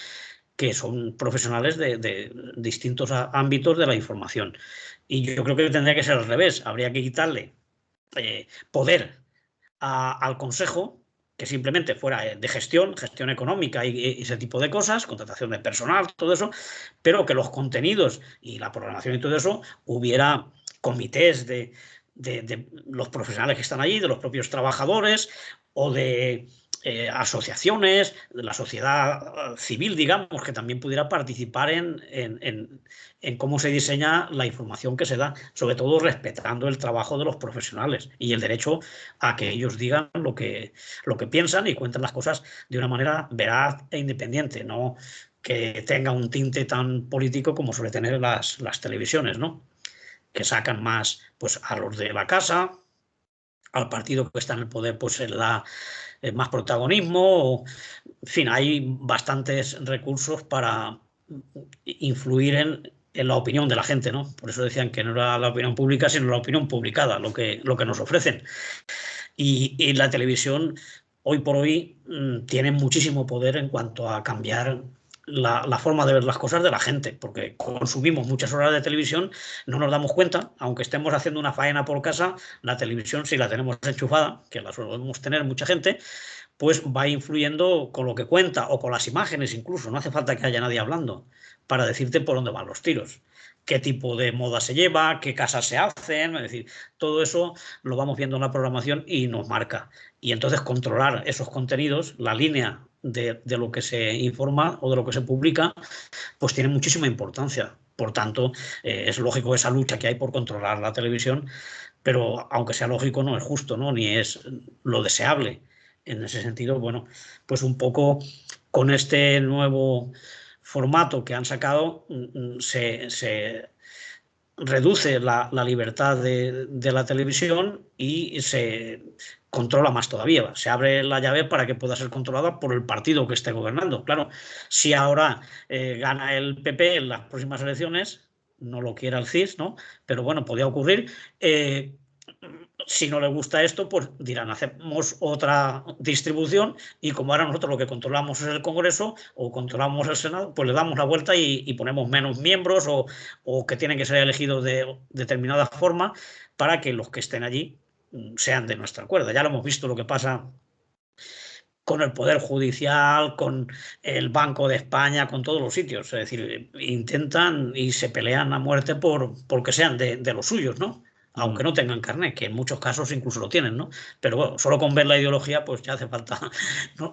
que son profesionales de distintos ámbitos de la información. Y yo creo que tendría que ser al revés. Habría que quitarle poder al Consejo, que simplemente fuera de gestión económica y ese tipo de cosas, contratación de personal, todo eso, pero que los contenidos y la programación y todo eso hubiera comités de los profesionales que están allí, de los propios trabajadores o de asociaciones, de la sociedad civil, digamos, que también pudiera participar en cómo se diseña la información que se da, sobre todo respetando el trabajo de los profesionales y el derecho a que ellos digan lo que piensan y cuenten las cosas de una manera veraz e independiente, no que tenga un tinte tan político como suele tener las televisiones, ¿no? Que sacan más pues, a los de la casa, al partido que está en el poder, pues le da más protagonismo. En fin, hay bastantes recursos para influir en la opinión de la gente, ¿no? Por eso decían que no era la opinión pública, sino la opinión publicada, lo que nos ofrecen. Y la televisión, hoy por hoy, tiene muchísimo poder en cuanto a cambiar la forma de ver las cosas de la gente, porque consumimos muchas horas de televisión, no nos damos cuenta, aunque estemos haciendo una faena por casa, la televisión, si la tenemos enchufada, que la solemos tener mucha gente, pues va influyendo con lo que cuenta o con las imágenes incluso. No hace falta que haya nadie hablando para decirte por dónde van los tiros, qué tipo de moda se lleva, qué casas se hacen, es decir, todo eso lo vamos viendo en la programación y nos marca. Y entonces controlar esos contenidos, la línea de lo que se informa o de lo que se publica, pues tiene muchísima importancia. Por tanto, es lógico esa lucha que hay por controlar la televisión, pero aunque sea lógico, no es justo, ¿no? Ni es lo deseable. En ese sentido, bueno, pues un poco con este nuevo formato que han sacado, se reduce la libertad de la televisión y se controla más todavía. Se abre la llave para que pueda ser controlada por el partido que esté gobernando. Claro, si ahora gana el PP en las próximas elecciones, no lo quiera el CIS, ¿no? Pero bueno, podía ocurrir. Si no le gusta esto, pues dirán, hacemos otra distribución y como ahora nosotros lo que controlamos es el Congreso o controlamos el Senado, pues le damos la vuelta y ponemos menos miembros o que tienen que ser elegidos de determinada forma para que los que estén allí sean de nuestra cuerda. Ya lo hemos visto lo que pasa con el Poder Judicial, con el Banco de España, con todos los sitios. Es decir, intentan y se pelean a muerte porque sean de los suyos, ¿no? Aunque no tengan carnet, que en muchos casos incluso lo tienen, ¿no? Pero bueno, solo con ver la ideología, pues ya hace falta,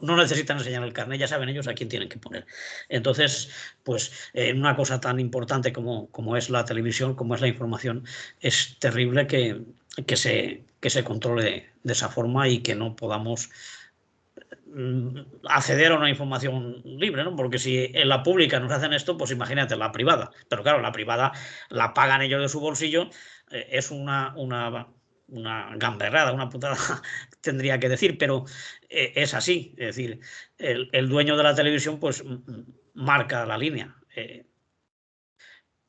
no necesitan enseñar el carnet, ya saben ellos a quién tienen que poner. Entonces, pues en una cosa tan importante como es la televisión, como es la información, es terrible que se controle de esa forma y que no podamos acceder a una información libre, ¿no? Porque si en la pública nos hacen esto, pues imagínate la privada. Pero claro, la privada la pagan ellos de su bolsillo, es una gamberrada, una putada, tendría que decir, pero es así. Es decir, el dueño de la televisión, pues marca la línea.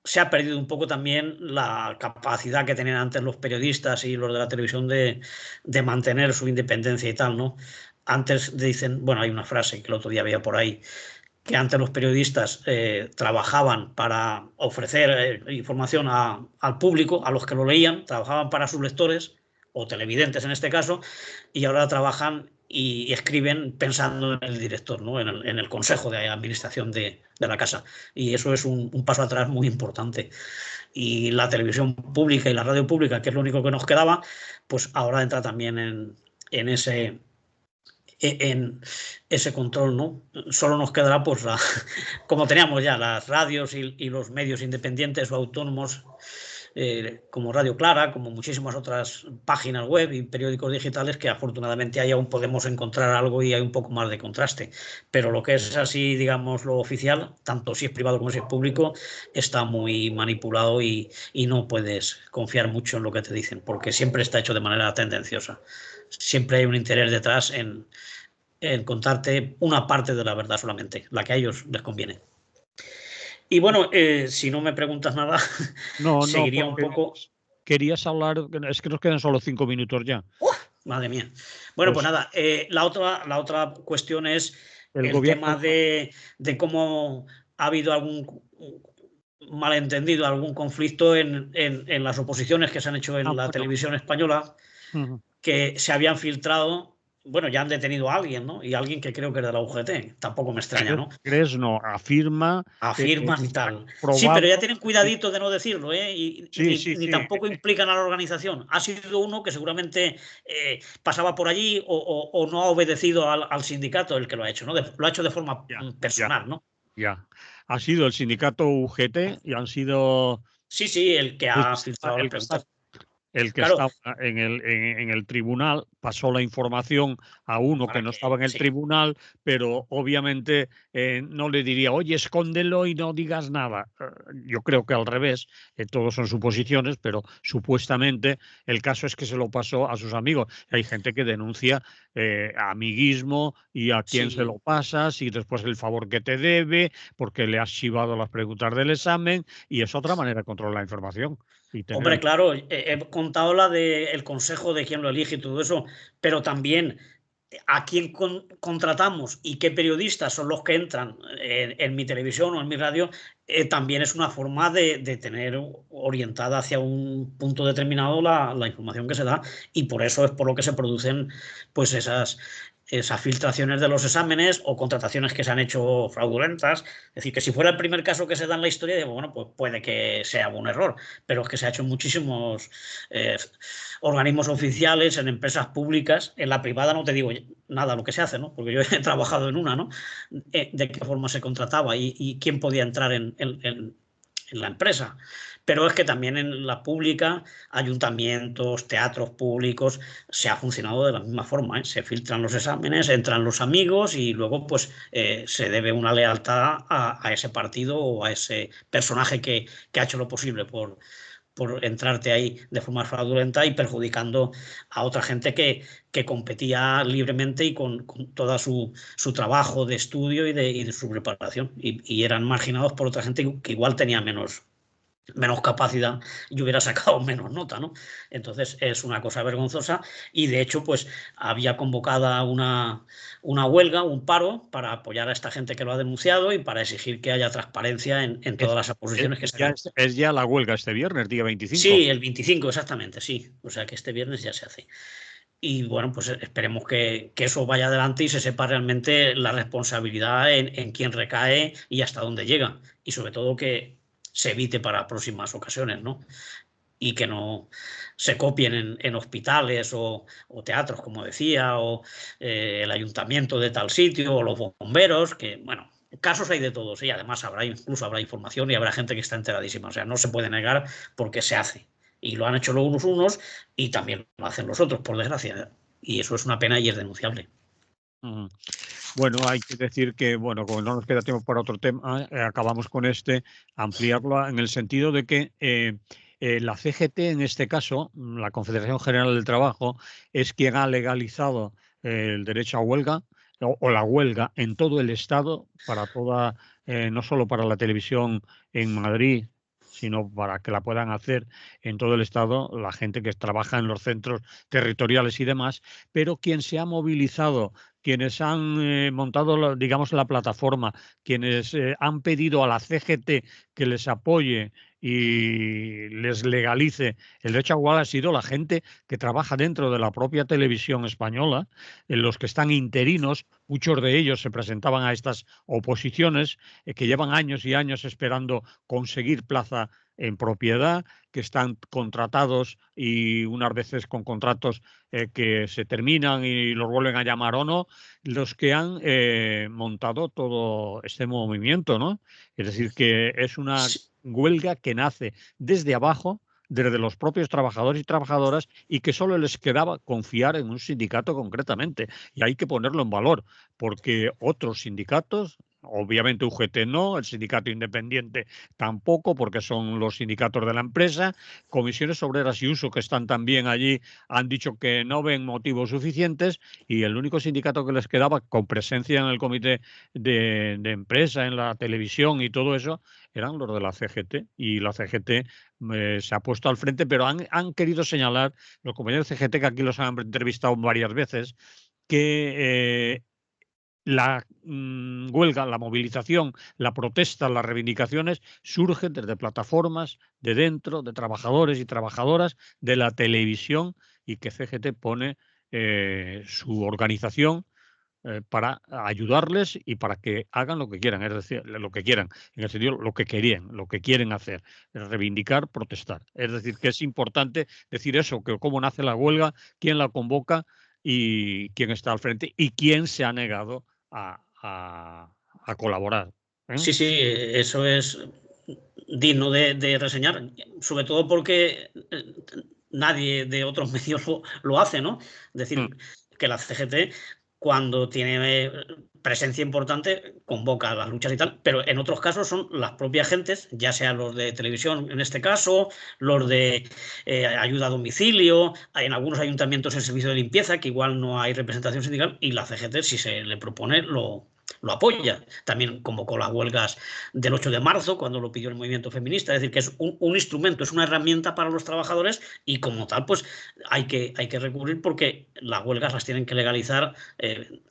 Se ha perdido un poco también la capacidad que tenían antes los periodistas y los de la televisión de mantener su independencia y tal, ¿no? antes dicen, bueno, hay una frase que el otro día veía por ahí, que antes los periodistas trabajaban para ofrecer información al público, a los que lo leían, trabajaban para sus lectores, o televidentes en este caso, y ahora trabajan y escriben pensando en el director, ¿no? En el consejo de administración de la casa. Y eso es un paso atrás muy importante. Y la televisión pública y la radio pública, que es lo único que nos quedaba, pues ahora entra también en ese control, ¿no? Solo nos quedará, pues, como teníamos ya las radios y los medios independientes o autónomos, como Radio Clara, como muchísimas otras páginas web y periódicos digitales, que afortunadamente ahí aún podemos encontrar algo y hay un poco más de contraste. Pero lo que es así, digamos, lo oficial, tanto si es privado como si es público, está muy manipulado y no puedes confiar mucho en lo que te dicen, porque siempre está hecho de manera tendenciosa. Siempre hay un interés detrás en contarte una parte de la verdad solamente, la que a ellos les conviene. Y bueno, si no me preguntas nada, No, seguiría un porque poco. querías hablar, es que nos quedan solo 5 minutos ya. Madre mía. Bueno, pues Pues nada, la otra cuestión es el el tema gobierno. de cómo ha habido algún malentendido, algún conflicto en las oposiciones que se han hecho en la Bueno, televisión española, ujú. que se habían filtrado. Bueno, ya han detenido a alguien, ¿no? Y alguien que creo que es de la UGT. Tampoco me extraña, ¿no? ¿Crees? No, afirma, Afirman y tal. Sí, pero probado. ya tienen cuidadito de no decirlo, ¿eh? Y Sí, sí, ni sí. tampoco implican a la organización. Ha sido uno que seguramente pasaba por allí o no ha obedecido al sindicato el que lo ha hecho, ¿no? Lo ha hecho de forma Ya, ya, personal, ¿no? ya. Ha sido el sindicato UGT y han sido Sí, sí, el que el ha que está, filtrado las el que está preguntas. el que Claro, estaba en el tribunal pasó la información a uno que para no que, estaba en el sí. tribunal, pero obviamente no le diría, oye, escóndelo y no digas nada. Yo creo que al revés, todos son suposiciones, pero supuestamente el caso es que se lo pasó a sus amigos. Hay gente que denuncia amiguismo y a quién se Sí. lo pasas y después el favor que te debe porque le has chivado las preguntas del examen y es otra manera de controlar la información y tener Hombre, claro, he contado la del consejo de quién lo elige y todo eso, pero también a quién contratamos y qué periodistas son los que entran en mi televisión o en mi radio, también es una forma de tener orientada hacia un punto determinado la información que se da, y por eso es por lo que se producen pues esas filtraciones de los exámenes o contrataciones que se han hecho fraudulentas. Es decir, que si fuera el primer caso que se da en la historia, digo, bueno, pues puede que sea un error, pero es que se ha hecho en muchísimos organismos oficiales, en empresas públicas. En la privada no te digo nada lo que se hace, ¿no? Porque yo he trabajado en una, ¿no? De qué forma se contrataba y quién podía entrar en la empresa. Pero es que también en la pública, ayuntamientos, teatros públicos, se ha funcionado de la misma forma, ¿eh? Se filtran los exámenes, entran los amigos y luego pues se debe una lealtad a ese partido o a ese personaje que ha hecho lo posible por entrarte ahí de forma fraudulenta y perjudicando a otra gente que competía libremente y con todo su trabajo de estudio y de su preparación. Y eran marginados por otra gente que igual tenía menos capacidad y hubiera sacado menos nota, ¿no? Entonces es una cosa vergonzosa y de hecho pues había convocada una huelga, un paro para apoyar a esta gente que lo ha denunciado y para exigir que haya transparencia en todas las oposiciones que se hagan. es ya la huelga este viernes, día 25. Sí, el 25 exactamente, sí. O sea que este viernes ya se hace. Y bueno, pues esperemos que eso vaya adelante y se sepa realmente la responsabilidad en quién recae y hasta dónde llega. Y sobre todo que se evite para próximas ocasiones, ¿no? Y que no se copien en hospitales o teatros, como decía, o el ayuntamiento de tal sitio, o los bomberos, que bueno, casos hay de todos, y además incluso habrá información y habrá gente que está enteradísima. O sea, no se puede negar porque se hace. Y lo han hecho los unos y también lo hacen los otros, por desgracia. Y eso es una pena y es denunciable. Ujú. Bueno, hay que decir que, bueno, como no nos queda tiempo para otro tema, acabamos con ampliarlo en el sentido de que la CGT, en este caso, la Confederación General del Trabajo, es quien ha legalizado el derecho a huelga o la huelga en todo el Estado, para toda, no solo para la televisión en Madrid, sino para que la puedan hacer en todo el Estado la gente que trabaja en los centros territoriales y demás, pero quien se ha movilizado quienes han montado, digamos, la plataforma, quienes han pedido a la CGT que les apoye y les legalice el derecho a huelga, ha sido la gente que trabaja dentro de la propia televisión española, en los que están interinos, muchos de ellos se presentaban a estas oposiciones, que llevan años y años esperando conseguir plaza en propiedad, que están contratados y unas veces con contratos que se terminan y los vuelven a llamar o no, los que han montado todo este movimiento, ¿no? Es decir, que es una Sí, huelga que nace desde abajo, desde los propios trabajadores y trabajadoras, y que solo les quedaba confiar en un sindicato concretamente. Y hay que ponerlo en valor, porque otros sindicatos, obviamente UGT no, el sindicato independiente tampoco, porque son los sindicatos de la empresa, comisiones obreras y uso que están también allí, han dicho que no ven motivos suficientes, y el único sindicato que les quedaba con presencia en el comité de empresa, en la televisión y todo eso, eran los de la CGT, y la CGT se ha puesto al frente, pero han querido señalar los compañeros de CGT, que aquí los han entrevistado varias veces, que la huelga, la movilización, la protesta, las reivindicaciones surgen desde plataformas de dentro, de trabajadores y trabajadoras de la televisión, y que CGT pone su organización para ayudarles y para que hagan lo que quieran, es decir, lo que quieran, en el sentido lo que querían, lo que quieren hacer, reivindicar, protestar. Es decir, que es importante decir eso, que cómo nace la huelga, quién la convoca y quién está al frente y quién se ha negado a colaborar. ¿Eh? sí, eso es digno de reseñar, sobre todo porque nadie de otros medios lo hace, ¿no? Es Mm. decir, que la CGT, cuando tiene presencia importante, convoca a las luchas y tal, pero en otros casos son las propias gentes, ya sean los de televisión en este caso, los de ayuda a domicilio, en algunos ayuntamientos el servicio de limpieza, que igual no hay representación sindical, y la CGT, si se le propone, lo apoya. También convocó las huelgas del 8 de marzo, cuando lo pidió el movimiento feminista. Es decir, que es un instrumento, es una herramienta para los trabajadores y como tal, pues hay que recurrir porque las huelgas las tienen que legalizar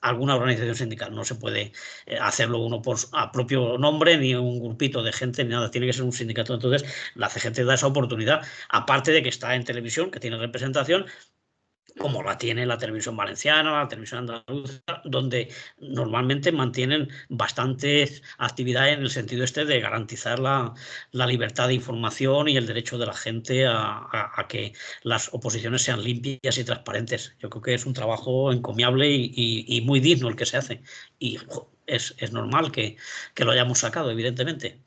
alguna organización sindical. No se puede hacerlo uno a propio nombre, ni un grupito de gente, ni nada. Tiene que ser un sindicato. Entonces, la CGT da esa oportunidad. Aparte de que está en televisión, que tiene representación, como la tiene la televisión valenciana, la televisión andaluza, donde normalmente mantienen bastantes actividades en el sentido este de garantizar la libertad de información y el derecho de la gente a que las oposiciones sean limpias y transparentes. Yo creo que es un trabajo encomiable y muy digno el que se hace. Y es normal que lo hayamos sacado, evidentemente.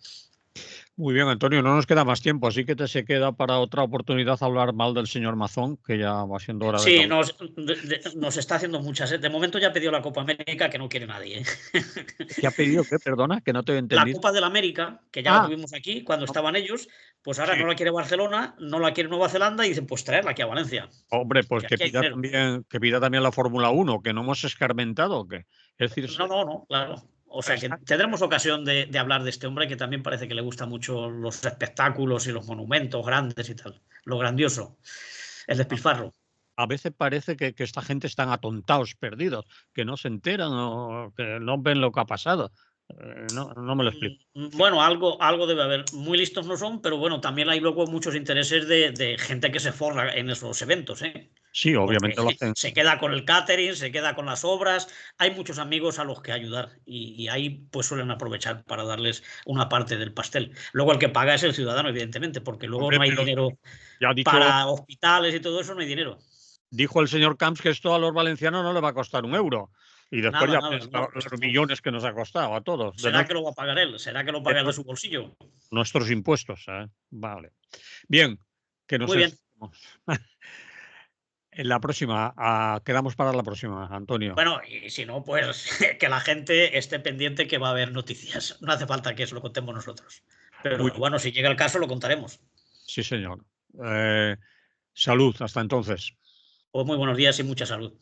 Muy bien, Antonio, no nos queda más tiempo, así que te se queda para otra oportunidad hablar mal del señor Mazón, que ya va siendo hora de que Sí, hable. nos está haciendo muchas. De momento ya ha pedido la Copa América, que no quiere nadie. ¿Qué ha pedido? ¿Qué? Perdona, que no te he La entendido. Copa del América, que ya la Ah, tuvimos aquí cuando no, estaban ellos, pues ahora sí. no la quiere Barcelona, no la quiere Nueva Zelanda y dicen, pues traerla aquí a Valencia, Hombre, pues que aquí hay dinero. que pida también la Fórmula 1, que no hemos escarmentado, ¿o qué? Es decir, No, claro. O sea que tendremos ocasión de hablar de este hombre que también parece que le gusta mucho los espectáculos y los monumentos grandes y tal. Lo grandioso, el despilfarro. a veces parece que esta gente están atontados, perdidos, que no se enteran o que no ven lo que ha pasado. No me lo explico. Bueno, algo debe haber. Muy listos no son, pero bueno, también hay luego muchos intereses de gente que se forra en esos eventos, ¿eh? Sí, Porque obviamente lo hacen. se queda con el catering, se queda con las obras, hay muchos amigos a los que ayudar y ahí pues suelen aprovechar para darles una parte del pastel. Luego el que paga es el ciudadano, evidentemente, porque luego Hombre, no hay pero dinero ya ha dicho, para hospitales y todo eso, no hay dinero. dijo el señor Camps que esto a los valencianos no le va a costar un euro. Y después ya Nada, ves no. los millones que nos ha costado a todos, ¿Será que lo va a pagar él? ¿Será que lo de paga él de su bolsillo? nuestros impuestos. Vale. Bien, que nos Muy bien. extendemos. En la próxima, quedamos para la próxima, Antonio. Bueno, y si no, pues que la gente esté pendiente que va a haber noticias. No hace falta que eso lo contemos nosotros. Muy Pero bien, bueno, si llega el caso, lo contaremos. sí, señor. Salud, hasta entonces. Pues muy buenos días y mucha salud.